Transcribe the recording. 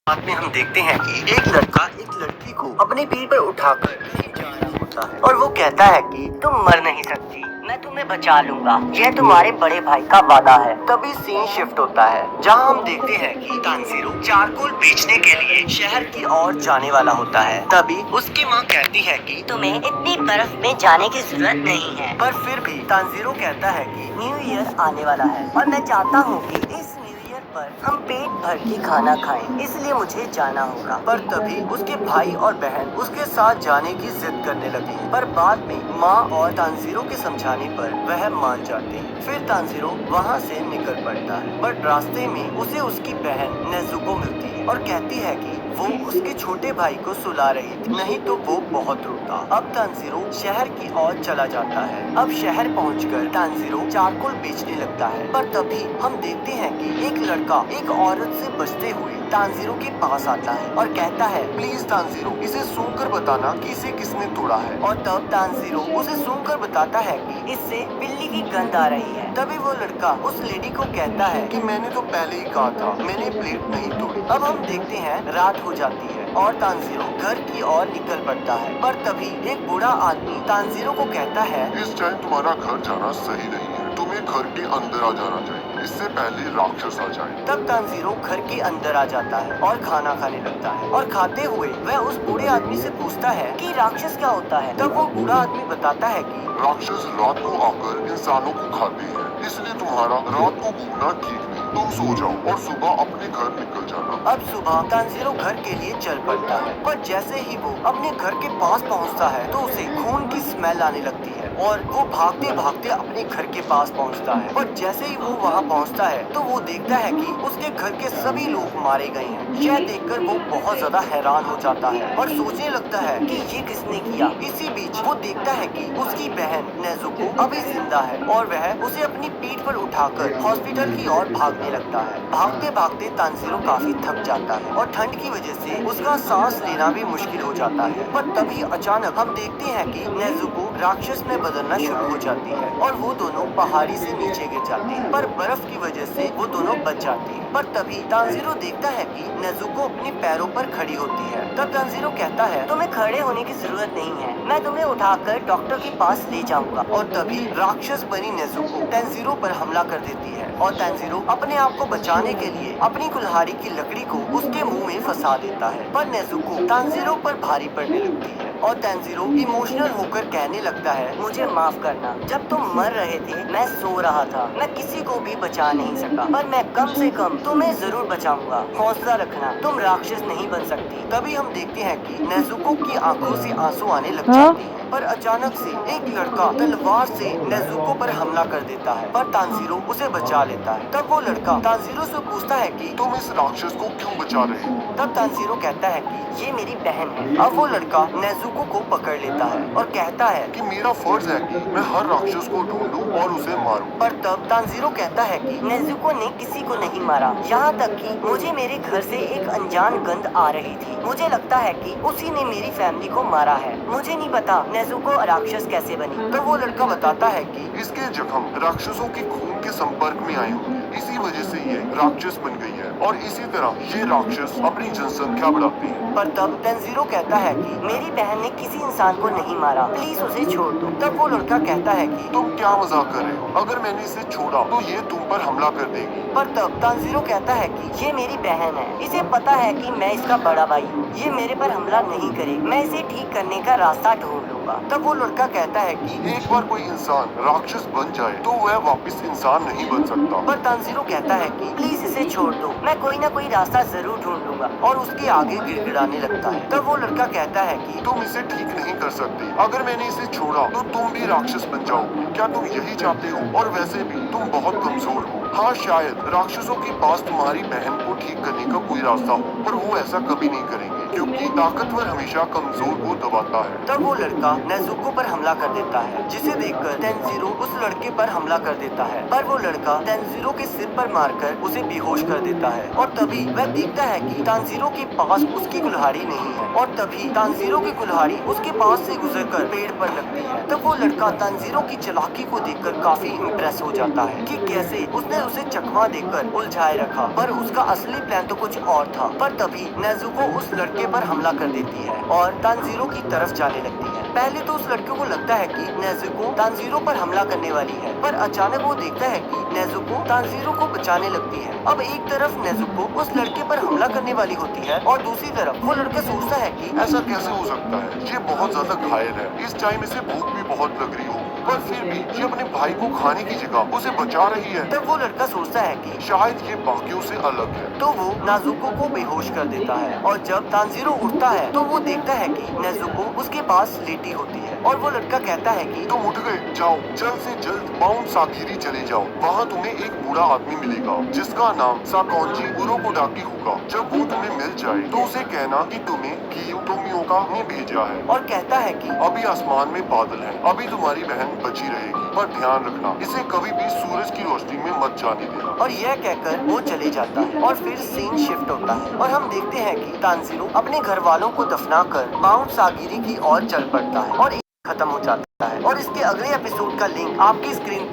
बाद में हम देखते हैं कि एक लड़का एक लड़की को अपनी पीठ पर उठाकर कहीं जा रहा होता है और वो कहता है कि तुम मर नहीं सकती, मैं तुम्हें बचा लूंगा, यह तुम्हारे बड़े भाई का वादा है। तभी सीन शिफ्ट होता है जहां हम देखते हैं कि तानजीरो चारकोल बेचने के लिए शहर की ओर जाने वाला होता है। तभी उसकी माँ कहती है कि तुम्हें इतनी बर्फ में जाने की जरूरत नहीं है। पर फिर भी तानजीरो कहता है कि न्यू ईयर आने वाला है और मैं चाहता हूँ कि इस न्यू ईयर पर हम पेट भर के खाना खाएं, इसलिए मुझे जाना होगा। पर तभी उसके भाई और बहन उसके साथ जाने की जिद करने लगे। पर बाद में माँ और तानजीरो के समझाने पर वह मान जाते हैं। फिर तानजीरो वहाँ से निकल पड़ता है, बट रास्ते में उसे उसकी बहन नेजुको मिलती है और कहती है कि वो उसके छोटे भाई को सुला रही थी, नहीं तो वो बहुत रोता। अब तानजीरो शहर की ओर चला जाता है। अब शहर पहुंचकर तानजीरो चारकोल बेचने लगता है। पर तभी हम देखते हैं कि एक लड़का एक औरत से बचते हुए तानजीरो के पास आता है और कहता है, प्लीज तानजीरो, इसे सूंघकर बताना कि इसे किसने तोड़ा है। और तब तानजीरो उसे सूंघकर बताता है कि इससे बिल्ली की गंध आ रही है। तभी वो लड़का उस लेडी को कहता है कि मैंने तो पहले ही कहा था, मैंने प्लेट नहीं तोड़ी। अब हम देखते हैं रात हो जाती है और तानजीरो घर की ओर निकल पड़ता है। पर तभी एक बूढ़ा आदमी तानजीरो को कहता है, इस टाइम तुम्हारा घर जाना सही नहीं है, तुम्हें घर के अंदर आ जाना चाहिए, इससे पहले राक्षस आ जाए। तब तानजीरो घर के अंदर आ जाता है और खाना खाने लगता है और खाते हुए वह उस बूढ़े आदमी से पूछता है कि राक्षस क्या होता है। तब वो बूढ़ा आदमी बताता है कि राक्षस रात को आकर इंसानों को खाते हैं, इसलिए तुम्हारा रात को घूमना ठीक नहीं। तुम सो जाओ और सुबह अपने घर निकल जाना। अब सुबह तानजीरो घर के लिए चल पड़ता है। पर जैसे ही वो अपने घर के पास पहुंचता है तो उसे खून की स्मेल आने लगती है और वो भागते भागते अपने घर के पास पहुंचता है। पर जैसे ही वो वहां पहुंचता है तो वो देखता है कि उसके घर के सभी लोग मारे गए हैं। यह देखकर वो बहुत ज्यादा हैरान हो जाता है और सोचने लगता है कि ये किसने किया। इसी बीच वो देखता है कि उसकी बहन नेजुको अभी जिंदा है और वह उसे अपनी पीठ पर उठाकर हॉस्पिटल की ओर भागने लगता है। भागते भागते तानजीरो काफी थक जाता है और ठंड की वजह से उसका सांस लेना भी मुश्किल हो जाता है। पर तभी अचानक हम देखते हैं कि नेजुको राक्षस में बदलना शुरू हो जाती है और वो दोनों पहाड़ी से नीचे गिर जाते हैं। पर बर्फ की वजह से वो दोनों बच जाते हैं। पर तभी तानजीरो देखता है कि नेजुको अपने पैरों पर खड़ी होती है। तब तानजीरो कहता है, तुम्हें खड़े होने की जरूरत नहीं है, मैं तुम्हें उठाकर डॉक्टर के पास ले जाऊंगा। और तभी राक्षस बनी नेजुको तानजीरो पर हमला कर देती है और तानजीरो अपने आप को बचाने के लिए अपनी कुल्हाड़ी की लकड़ी को उसके मुंह में फंसा देता है। पर नेजुको तानजीरो पर भारी पड़ने लगती है और तानजीरो इमोशनल होकर कहने लगता है, मुझे माफ करना, जब तुम मर रहे थे मैं सो रहा था, मैं किसी को भी बचा नहीं सका, पर मैं कम से कम तुम्हें जरूर बचाऊंगा। हौसला रखना, तुम राक्षस नहीं बन सकती। तभी हम देखते हैं कि नेजुको की आंखों से आंसू आने लग जाते हैं। पर अचानक से एक लड़का तलवार से नेजुको पर हमला कर देता है, पर तानजीरो उसे बचा लेता है। तब वो लड़का तानजीरो से पूछता है कि तुम इस राक्षस को क्यों बचा रहे हो? तब तानजीरो कहता है कि ये मेरी बहन है। अब वो लड़का नेजुको को पकड़ लेता है और कहता है कि मेरा फर्ज है कि मैं हर राक्षस को ढूंढूं और उसे मारूं। पर तब तानजीरो कहता है कि नेजुको ने किसी को नहीं मारा, यहाँ तक कि मुझे मेरे घर से एक अनजान गंध आ रही थी। मुझे लगता है कि उसी ने मेरी फैमिली को मारा है। मुझे नहीं पता नेजुको राक्षस कैसे बनी। तो वो लड़का बताता है कि इसके जख्म राक्षसों के खून के संपर्क में आए होंगे, इसी वजह से ये राक्षस बन गई है और इसी तरह ये राक्षस अपनी जनसंख्या बढ़ाते हैं। पर तब तानजीरो कहता है कि मेरी बहन ने किसी इंसान को नहीं मारा, प्लीज उसे छोड़ दो। तब वो लड़का कहता है कि तुम क्या मजाक कर रहे हो? अगर मैंने इसे छोड़ा तो ये तुम पर हमला कर देगी। पर तब तानजीरो कहता है कि ये मेरी बहन है, इसे पता है कि मैं इसका बड़ा भाई हूँ, ये मेरे पर हमला नहीं करेगी, मैं इसे ठीक करने का रास्ता ढूंढ लूंगा। तब वो लड़का कहता है कि एक बार कोई इंसान राक्षस बन जाए तो वह वापस इंसान नहीं बन सकता। पर तानजीरो कहता है कि प्लीज इसे छोड़ दो, मैं कोई ना कोई रास्ता जरूर ढूंढ लूंगा। और उसके आगे गिड़गिड़ाने लगता है। तब वो लड़का कहता है कि तुम इसे ठीक नहीं कर सकते, अगर मैंने इसे छोड़ा तो तुम भी राक्षस बन जाओगे। क्या तुम यही चाहते हो? और वैसे भी तुम बहुत कमजोर हो। हाँ, शायद राक्षसों के पास तुम्हारी बहन को ठीक करने का कोई रास्ता हो, पर वो ऐसा कभी नहीं करेंगे। क्योंकि ताकतवर हमेशा कमजोर को दबाता है। तब वो लड़का नेजुको पर हमला कर देता है, जिसे देखकर तेंजिरो उस लड़के पर हमला कर देता है, पर वो लड़का तेंजिरो के सिर पर मारकर उसे बेहोश कर देता है। और तभी वह देखता है कि तांजीरो के पास उसकी कुल्हाड़ी नहीं है, और तभी तांजीरो की कुल्हाड़ी उसके पास से गुजरकर पेड़ पर लगती है। तब वो लड़का तांजीरो की चालाकी को देखकर काफी इम्प्रेस हो जाता है कि कैसे उसने उसे चकमा देकर उलझाए रखा, पर उसका असली प्लान तो कुछ और था। पर तभी नेजुको उस लड़के पर हमला कर देती है और तांजीरो की तरफ जाने लगती है। पहले तो उस लड़के को लगता है कि नेजुको तांजीरो पर हमला करने वाली है, पर अचानक वो देखता है कि नेजुको तांजीरो को बचाने लगती है। अब एक तरफ नेजुको उस लड़के पर हमला करने वाली होती है और दूसरी तरफ वो लड़का सोचता है कि ऐसा कैसे हो सकता है? ये बहुत ज्यादा घायल है, इस टाइम इसे भूख भी बहुत लग रही हो, पर फिर भी ये अपने भाई को खाने की जगह उसे बचा रही है। तब वो लड़का सोचता है कि शायद ये बाकियों से अलग है। तो वो नाजुको को बेहोश कर देता है, और जब तांजीरो उठता है तो वो देखता है कि नेजुको उसके पास लेटी होती है, और वो लड़का कहता है कि तुम उठ गए, जाओ जल्द से जल्द माउंट सागिरी चले जाओ। वहाँ तुम्हें एक बूढ़ा आदमी मिलेगा जिसका नाम साकोंजी उरोकोडाकी होगा। जब वो तुम्हें मिल जाए तो उसे कहना कि तुम्हें कियोटोमियोका ने भेजा है, और कहता है कि अभी आसमान में बादल हैं, अभी तुम्हारी बहन बची रहेगी, पर ध्यान रखना इसे कभी भी सूरज की रोशनी में मत जाने देना। और यह कहकर वो चले जाता है, और फिर सीन शिफ्ट होता है और हम देखते हैं कि तांजीरो अपने घर वालों को दफनाकर माउंट सागिरी की ओर चल पड़ता है और खत्म हो जाता है। और इसके अगले एपिसोड का लिंक आपकी स्क्रीन